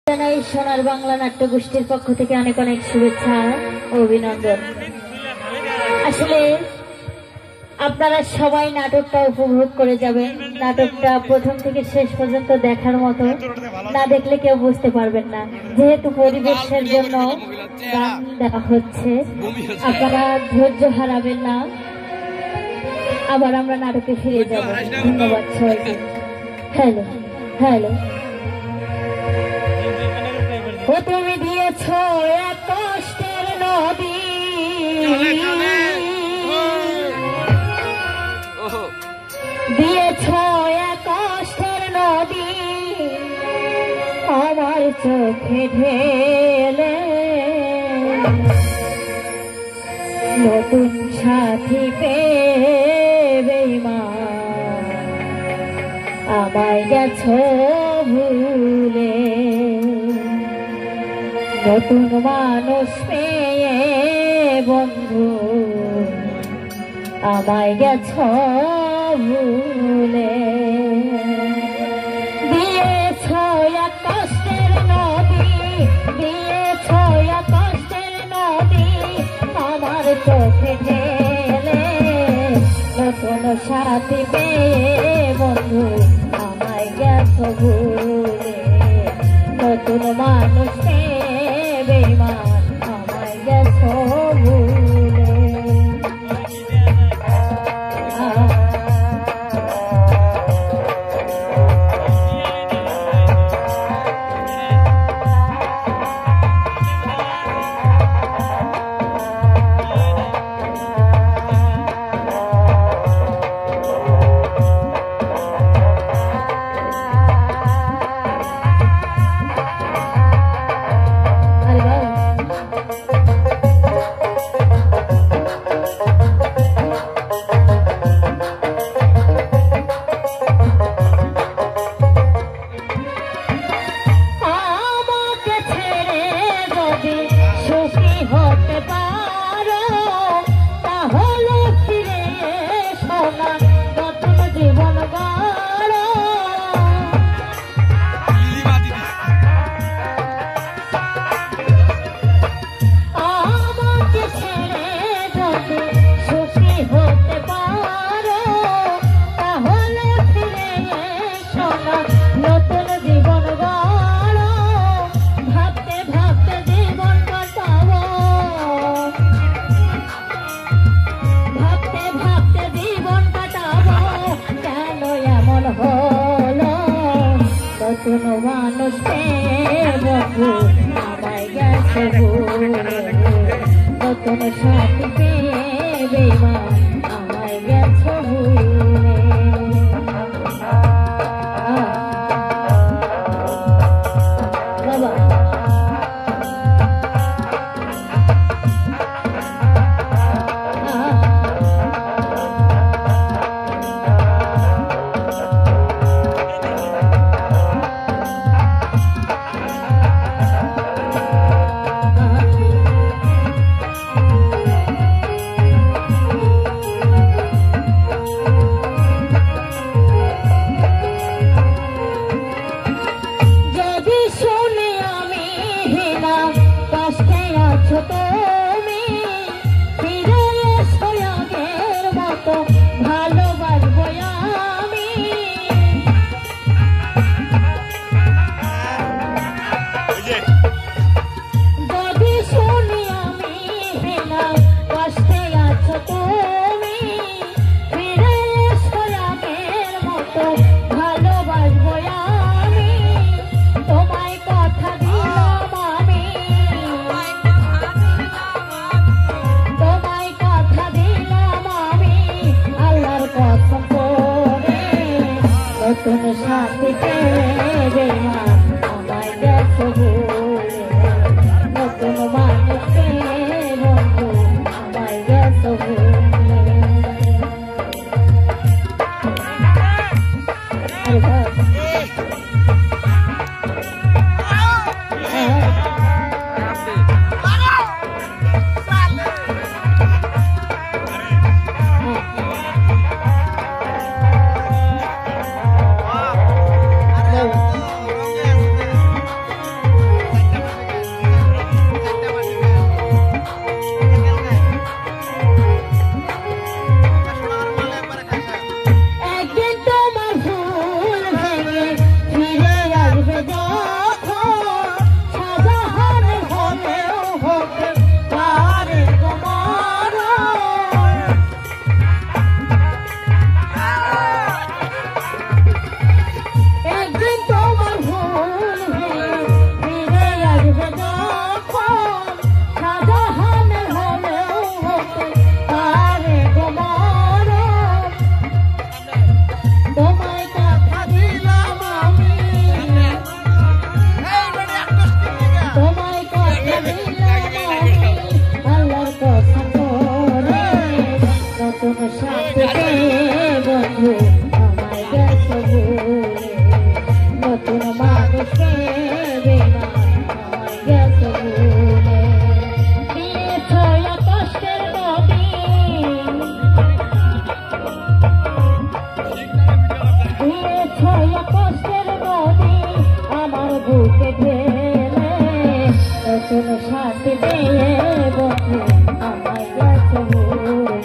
জানাই সোনার বাংলা নাট্য গোষ্ঠীর পক্ষ থেকে অনেক অনেক শুভেচ্ছা ও অভিনন্দন। আসলে আপনারা সবাই নাটকটা উপভোগ করে যাবেন। নাটকটা প্রথম থেকে শেষ পর্যন্ত দেখার মতো, না দেখলে কেউ বুঝতে পারবেন না। যেহেতু পরিবেশের জন্য গান দেওয়া হচ্ছে, আপনারা ধৈর্য হারাবেন না। আবার আমরা নাটকে ফিরে যাব। ধন্যবাদ সবাইকে। হ্যালো হ্যালো, ও তুমি দিয়েছ এক কষ্টের নদী, দিয়েছ এক কষ্টের নদী, আমার চোখে ঢেলে নতুন সাথী পেয়ে বেঈমান আমায় গেছ ভুলে, নতুন মানুষ পেয়ে বন্ধু আমায় গেছ ভুলে। দিয়েছ এক কষ্টের নদী, দিয়েছ এক কষ্টের নদী, আমার চোখে ঢেলে নতুন সাথী পেয়ে বন্ধু আমায় গেছ ভুলে, নতুন মানুষ পেয়ে বেঈমান আমায় গেছ ভুলে। নতুন মানুষ বন্ধু আমায় গেছে ভুলে, নতুন সাথী পেয়ে বেঈমান আমায় গেছে ভুলে। বাবা ছয়া কষ্টের নদী আমার বুকে ঢেলে নতুন সাথে পেয়ে বন্ধু আমায় গেছে ভুলে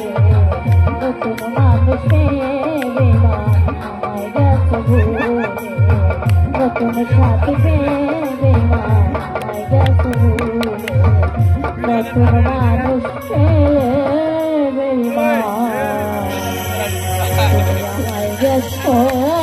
নতুন মানুষ পেয়ে বেমান আমায় গেছে ভুলে নতুন সাথে পেয়ে বেমান আমায় গেছে ভুলে নতুন মানুষ পেয়ে বেমান আমায় গেছে